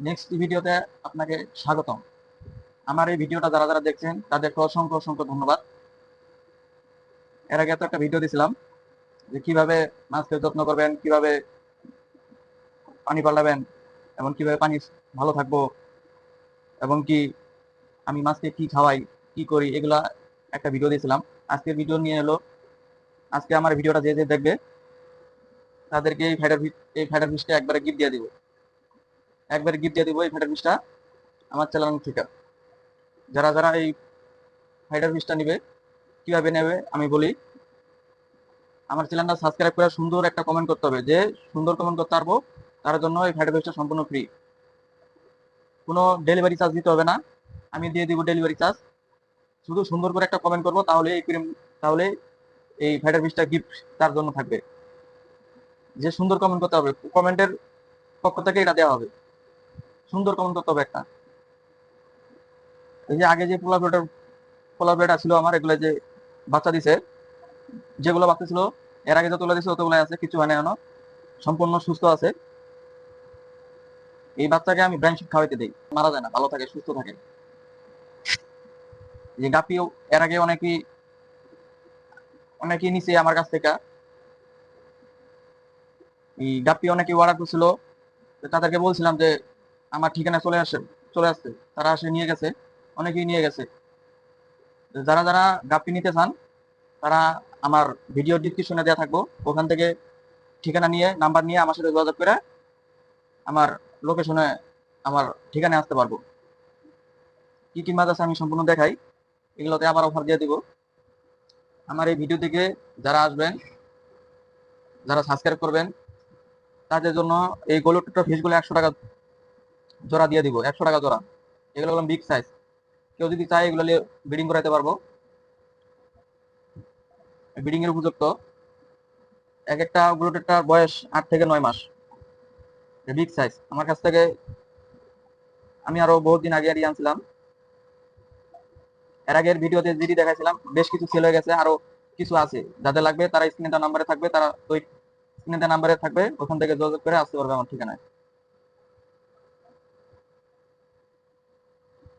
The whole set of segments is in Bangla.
নেক্সট ভিডিওতে আপনাকে স্বাগতম। আমার এই ভিডিওটা যারা যারা দেখছেন তাদেরকে অসংখ্য অসংখ্য ধন্যবাদ। এর আগে তো একটা ভিডিও দিয়েছিলাম যে কিভাবে মাছকে যত্ন করবেন, কিভাবে পানি পাল্টাবেন, এবং কিভাবে পানি ভালো থাকবো, এবং কি আমি মাছকে কি খাওয়াই, কি করি, এগুলা একটা ভিডিও দিয়েছিলাম। আজকের ভিডিও নিয়ে এলো, আজকে আমার ভিডিওটা যে যে দেখবে তাদেরকে এই ফাইটার ফিশটা একবারে গিফট দিয়ে দিব। একবারে গিফট দিয়ে দিব এই ফাইটার ফিশটা আমার চ্যানেল থেকে। যারা যারা এই ফাইটার ফিশটা নিবে, কিভাবে নেবে আমি বলি। আমার চ্যানেলটা সাবস্ক্রাইব করে সুন্দর একটা কমেন্ট করতে হবে। যে সুন্দর কমেন্ট করতে পারবো তার জন্য এই ফ্রাইড রাইসটা সম্পূর্ণ ফ্রি। কোনো ডেলিভারি চার্জ দিতে হবে না, আমি দিয়ে দিব ডেলিভারি চার্জ। শুধু সুন্দর করে একটা কমেন্ট করবো, তাহলে এই ক্রিম, তাহলে এই ফ্রাইড রাইসটা গিফট তার জন্য থাকবে। যে সুন্দর কমেন্ট করতে হবে, কমেন্টের পক্ষ থেকে এটা দেওয়া হবে। সুন্দর কমেন্ট করতে হবে একটা। এই যে আগে যে পোলার প্লেট ছিল আমার, এগুলো যে বাচ্চা দিছে, যেগুলো বাচ্চা ছিল এর আগে যতগুলো দিছে ততগুলো আছে, কিছু হয় না এখনো, সম্পূর্ণ সুস্থ আছে। এই বাচ্চাকে আমি ব্রাইন শিট খাওয়াইতে দিই, মারা যায় না, ভালো থাকে, সুস্থ থাকে। যে গাপিও এর আগে অনেকেই নিছে আমার কাছ থেকে। এই গাপি অনেকে অর্ডার করছিল, তো তাদেরকে বলছিলাম যে আমার ঠিকানা চলে আসছে, তারা আসে নিয়ে গেছে, অনেকেই নিয়ে গেছে। তো যারা যারা গাপি নিতে চান তারা আমার ভিডিও ডিসক্রিপশনে দেওয়া থাকবো, ওখান থেকে ঠিকানা নিয়ে, নাম্বার নিয়ে আমার সাথে যোগাযোগ করে আমার লোকেশনে, আমার ঠিকানায় আসতে পারবো। কি কি মাছ আছে আমি সম্পূর্ণ দেখাই, এগুলোতে আবার অফার দিয়ে দিব। আমার এই ভিডিও থেকে যারা আসবেন, যারা সাবস্ক্রাইব করবেন, তাদের জন্য এই গোলুটের ফিশগুলো 100 টাকা জোড়া দিয়ে দিব, 100 টাকা জোড়া। এগুলো হলো বিগ সাইজ, কেউ যদি চায় এগুলো ব্রিডিং করাতে পারবো, ব্রিডিং এর উপযুক্ত। এক একটা গোলুটেরটার বয়স 8 থেকে 9 মাস, বিগ সাইজ। আমার কাছ থেকে আমি আরো বহুত দিন আগে আনছিলাম। এর আগের ভিডিওতে যেটি দেখাইছিলাম বেশ কিছু সেল হয়ে গেছে, আরো কিছু আছে। যাদের লাগবে তারা স্ক্রিনে নাম্বারে থাকবে, তারা ওই স্ক্রিনে নাম্বারে থাকবে, ওখান থেকে যোগাযোগ করে আসতে পারবে আমার ঠিকানায়।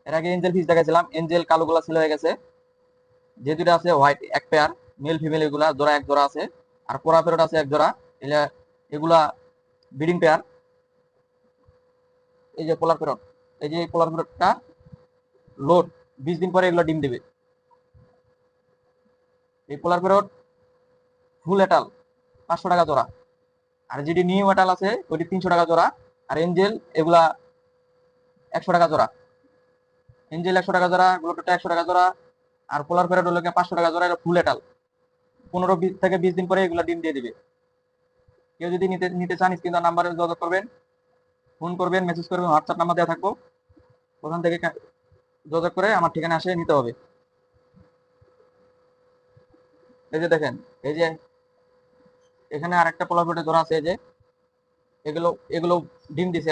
এর আগে এঞ্জেল ফিশ দেখাইছিলাম, এঞ্জেল কালোগুলা সেল হয়ে গেছে। যে দুটো আছে হোয়াইট এক পেয়ার, মেল ফিমেল এগুলা জোড়া এক জোড়া আছে, আর পোড়া প্যারট আছে এক জোড়া। এগুলা ব্রিডিং পেয়ার। এই যে পোলার প্যারট, এই যে পোলার প্যারটটা লোড 20 দিন পরে এগুলো ডিম দেবে। এই পোলার প্যারট ফুল এটাল 500 টাকা জোড়া, আর যেটি নিউ এটাল আছে ওইটি 300 টাকা জোড়া। আর এঞ্জেল এগুলা 100 টাকা জোড়া। এঞ্জেল 100 টাকা জোড়া, গ্লোটোটা 100 টাকা জোড়া, আর পোলার প্যারট হলো 500 টাকা জোড়া। এটা ফুল এটাল, 15 থেকে 20 দিন পরে এগুলো ডিম দিয়ে দিবে। কেউ যদি নিতে নিতে চান স্ক্রিন নাম্বারে যোগাযোগ করবেন, ফোন করবেন, মেসেজ করবেন, হোয়াটসঅ্যাপ নাম্বার দেওয়া থাকবো, ওখান থেকে যোগাযোগ করে আমার ঠিকানা আসে নিতে হবে। এই যে দেখেন, এই যে এখানে আর একটা পোলার প্যারটের জোড়া আছে। এই যে এগুলো এগুলো ডিম দিছে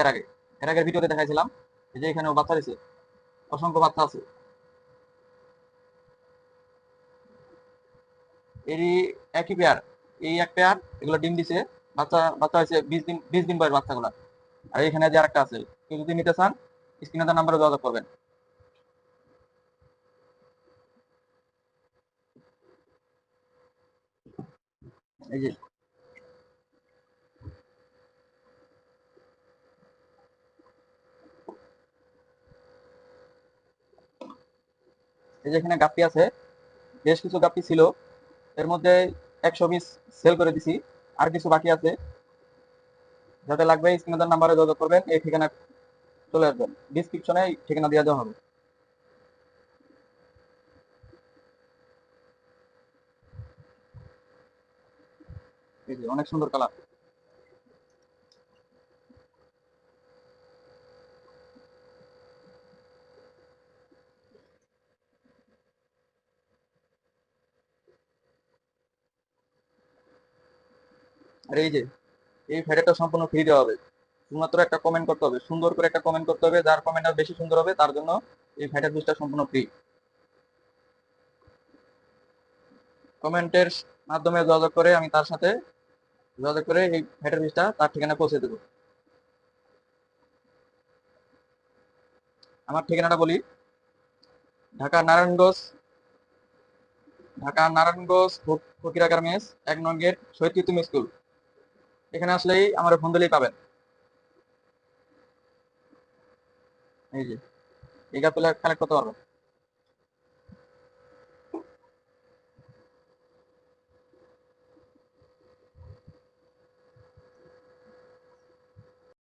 এর আগের ভিডিওতে দেখাইছিলাম। এই যে এখানেও বাচ্চা দিছে, অসংখ্য বাচ্চা আছে। এরই একই পেয়ার, এই এক পেয়ার, এগুলো ডিম দিছে, বাচ্চা বাচ্চা হয়েছে 20 দিন বয়স বাচ্চাগুলা। আর এখানে যে আরেকটা আছে, কেউ যদি নিতে চান স্ক্রিনে নাম্বারে যোগাযোগ করবেন। এই যে এই যে এখানে গাপ্পি আছে, বেশ কিছু গাপ্পি ছিল, এর মধ্যে 120 সেল করে দিছি, আর কিছু বাকি আছে। যাদের লাগবে স্ক্রিনে নাম্বারে যোগাযোগ করবেন, এই ঠিকানা চলে আসবেন, ডিসক্রিপশনে ঠিকানা দিয়ে দেওয়া হবে। এই যে অনেক সুন্দর কালার। আর এই যে এই ফেডারটা সম্পূর্ণ ফ্রি দেওয়া হবে। শুধুমাত্র একটা কমেন্ট করতে হবে, সুন্দর করে একটা কমেন্ট করতে হবে, যার কমেন্ট বেশি সুন্দর হবে তার জন্য এই ফেডার পিসটা সম্পূর্ণ ফ্রি। কমেন্টের মাধ্যমে যোগাযোগ করে আমি তার সাথে যোগাযোগ করে এই ফেডার পিসটা তার ঠিকানা পৌঁছে দেবো। আমার ঠিকানাটা বলি, ঢাকা নারায়ণগঞ্জ, ফকিরা গার্মেন্টস 1 নং গেট, শহীদ কৃত্রিম স্কুল। এখানে আসলেই আমার ফোন দিলেই পাবেন। এই যে এই গাছগুলো কালেক্ট করতে পারবেন।